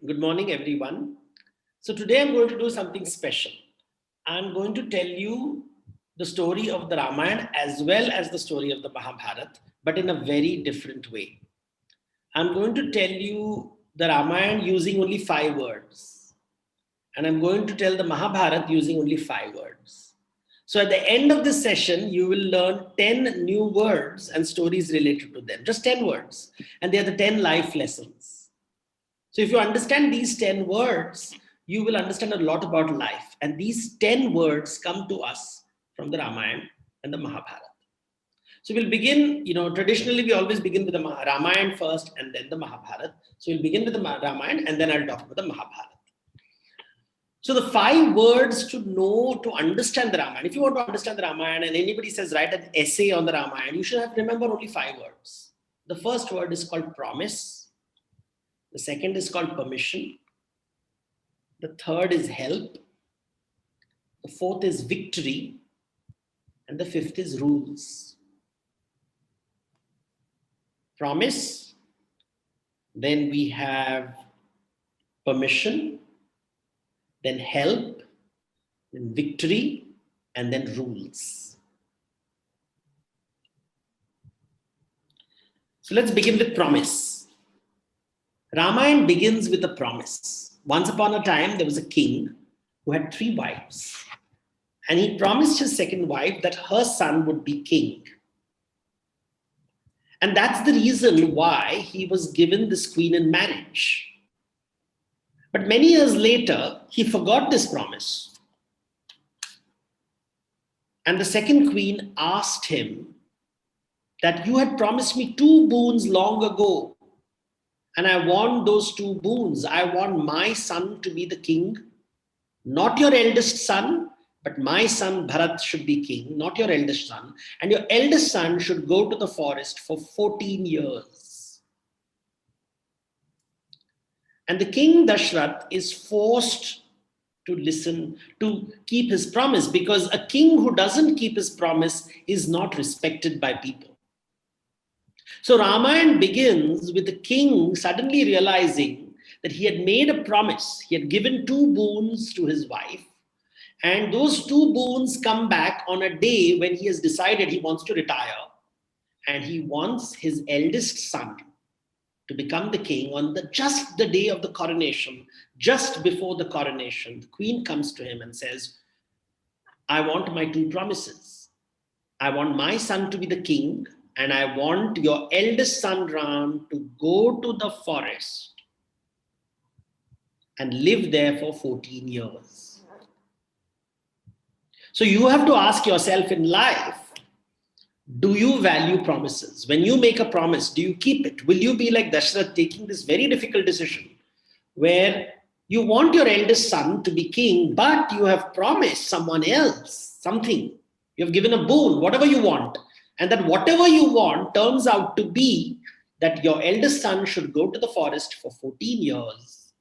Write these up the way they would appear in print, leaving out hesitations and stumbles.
Good morning, everyone. So, today I'm going to do something special. I'm going to tell you the story of the Ramayana as well as the story of the Mahabharata, but in a very different way. I'm going to tell you the Ramayana using only 5 words, and I'm going to tell the Mahabharata using only 5 words. So, at the end of this session, you will learn 10 new words and stories related to them, just 10 words, and they are the 10 life lessons. So if you understand these 10 words, you will understand a lot about life. And these 10 words come to us from the Ramayana and the Mahabharata. So we'll begin, traditionally we always begin with the Ramayana first and then the Mahabharata. So we'll begin with the Ramayana and then I'll talk about the Mahabharata. So the 5 words to know to understand the Ramayana. If you want to understand the Ramayana and anybody says write an essay on the Ramayana, you should have remember only 5 words. The first word is called promise. The second is called permission. The third is help. The fourth is victory. And the fifth is rules. Promise. Then we have permission. Then help. Then victory. And then rules. So let's begin with promise. Ramayana begins with a promise. Once upon a time, there was a king who had 3 wives. And he promised his second wife that her son would be king. And that's the reason why he was given this queen in marriage. But many years later, he forgot this promise. And the second queen asked him that you had promised me 2 boons long ago. And I want those 2 boons. I want my son to be the king, not your eldest son, but my son Bharat should be king, not your eldest son. And your eldest son should go to the forest for 14 years. And the king Dashrath is forced to listen, to keep his promise, because a king who doesn't keep his promise is not respected by people. So Ramayana begins with the king suddenly realizing that he had made a promise. He had given 2 boons to his wife. And those 2 boons come back on a day when he has decided he wants to retire. And he wants his eldest son to become the king on just the day of the coronation, just before the coronation. The queen comes to him and says, I want my 2 promises. I want my son to be the king, and I want your eldest son Ram to go to the forest and live there for 14 years. So you have to ask yourself in life, do you value promises? When you make a promise, do you keep it? Will you be like Dashrath taking this very difficult decision where you want your eldest son to be king, but you have promised someone else something. You have given a boon, whatever you want. And that whatever you want turns out to be that your eldest son should go to the forest for 14 years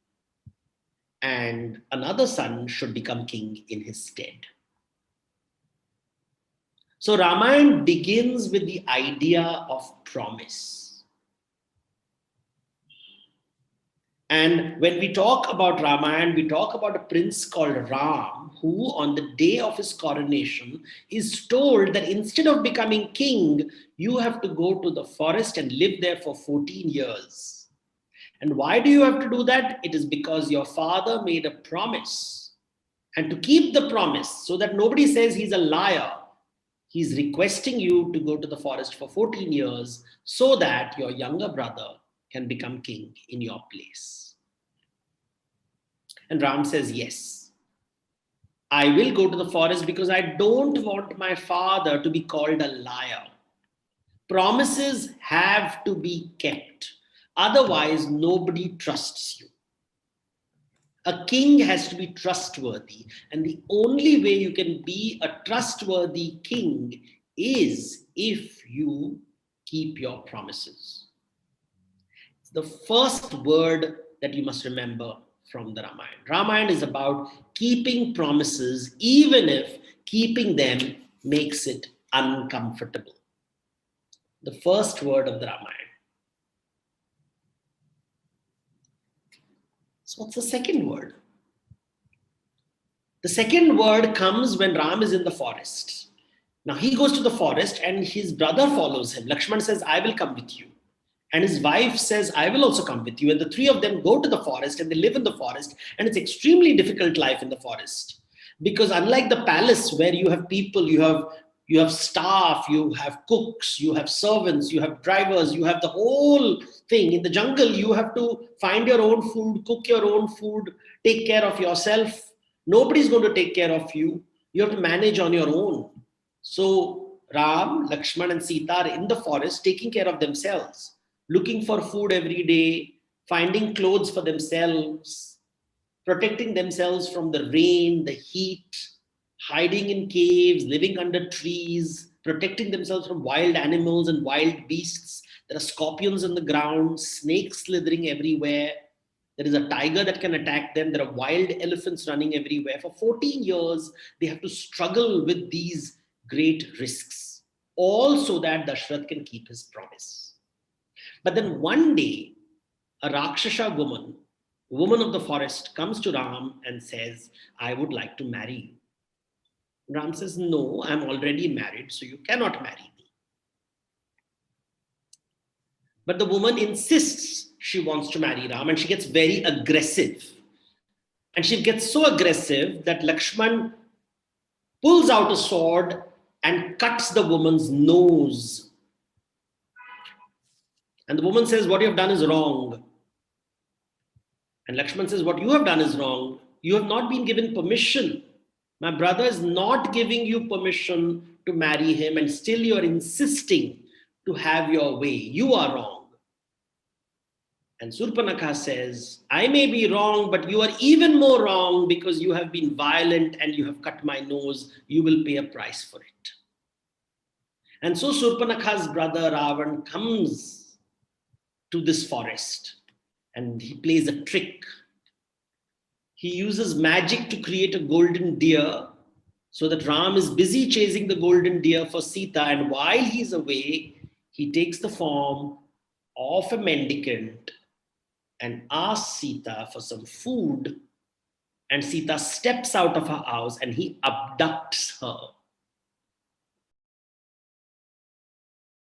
and another son should become king in his stead. So Ramayana begins with the idea of promise. And when we talk about Ramayana, we talk about a prince called Ram, who on the day of his coronation is told that instead of becoming king, you have to go to the forest and live there for 14 years. And why do you have to do that? It is because your father made a promise. And to keep the promise, so that nobody says he's a liar, he's requesting you to go to the forest for 14 years so that your younger brother can become king in your place. And Ram says, yes, I will go to the forest because I don't want my father to be called a liar. Promises have to be kept. Otherwise, nobody trusts you. A king has to be trustworthy. And the only way you can be a trustworthy king is if you keep your promises. It's the first word that you must remember from the Ramayana. Ramayana is about keeping promises, even if keeping them makes it uncomfortable. The first word of the Ramayana. So what's the second word? The second word comes when Ram is in the forest. Now he goes to the forest and his brother follows him. Lakshman says, I will come with you. And his wife says, I will also come with you. And the three of them go to the forest and they live in the forest. And it's extremely difficult life in the forest. Because unlike the palace where you have people, you have staff, you have cooks, you have servants, you have drivers, you have the whole thing. In the jungle, you have to find your own food, cook your own food, take care of yourself. Nobody's going to take care of you. You have to manage on your own. So Ram, Lakshman, and Sita are in the forest taking care of themselves, looking for food every day, finding clothes for themselves, protecting themselves from the rain, the heat, hiding in caves, living under trees, protecting themselves from wild animals and wild beasts. There are scorpions on the ground, snakes slithering everywhere. There is a tiger that can attack them. There are wild elephants running everywhere. For 14 years, they have to struggle with these great risks, all so that Dashrath can keep his promise. But then one day, a Rakshasa woman of the forest, comes to Ram and says, I would like to marry you. Ram says, no, I'm already married, so you cannot marry me. But the woman insists she wants to marry Ram and she gets very aggressive. And she gets so aggressive that Lakshman pulls out a sword and cuts the woman's nose. And the woman says, what you have done is wrong. And Lakshman says, what you have done is wrong. You have not been given permission. My brother is not giving you permission to marry him, and still you are insisting to have your way. You are wrong. And Surpanakha says, I may be wrong, but you are even more wrong because you have been violent and you have cut my nose. You will pay a price for it. And so Surpanakha's brother Ravan comes to this forest and he plays a trick. He uses magic to create a golden deer so that Ram is busy chasing the golden deer for Sita. And while he's away, he takes the form of a mendicant and asks Sita for some food. And Sita steps out of her house and he abducts her.